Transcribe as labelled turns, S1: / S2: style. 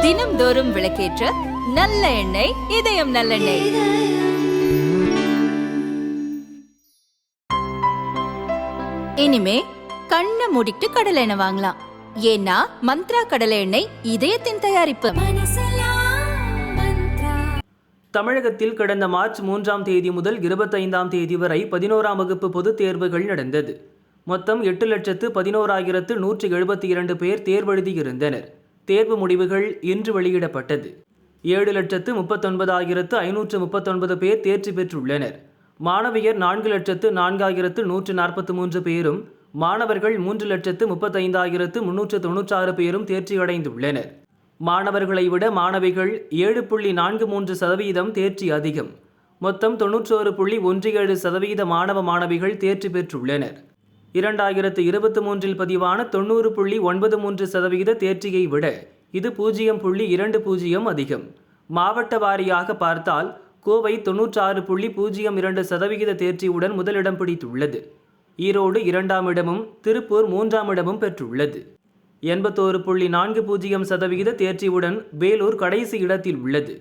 S1: தினம்தோறும் விளக்கேற்ற நல்ல எண்ணெய் இதயம் நல்லெண்ணெய். இனிமே கண்ணை மூடிட்டு கடலை எண்ணெய் வாங்கலாம். ஏன்னா மந்த்ரா கடலை எண்ணெய் இதயத்தின் தயாரிப்பு.
S2: தமிழகத்தில் கடந்த மார்ச் 3ஆம் தேதி முதல் 25ஆம் தேதி வரை 11ஆம் வகுப்பு பொதுத் தேர்வுகள் நடந்தது. மொத்தம் 8,11,172 பேர் தேர்வெழுதியிருந்தனர். தேர்வு முடிவுகள் இன்று வெளியிடப்பட்டது. 7,39,539 பேர் தேர்ச்சி பெற்றுள்ளனர். மாணவியர் 4,04,143 பேரும் மாணவர்கள் 3,35,396 பேரும் தேர்ச்சியடைந்துள்ளனர். மாணவர்களை விட மாணவிகள் 7.43% தேர்ச்சி அதிகம். மொத்தம் 91.17% மாணவ மாணவிகள் தேர்ச்சி பெற்றுள்ளனர். 2023இல் பதிவான 90.93% தேர்ச்சியை விட இது 0.20 அதிகம். மாவட்ட வாரியாக பார்த்தால் கோவை 96.02% தேர்ச்சியுடன் முதலிடம் பிடித்துள்ளது. ஈரோடு 2ஆம் இடமும் திருப்பூர் 3ஆம் இடமும் பெற்றுள்ளது. 81.40% தேர்ச்சியுடன் வேலூர் கடைசி இடத்தில் உள்ளது.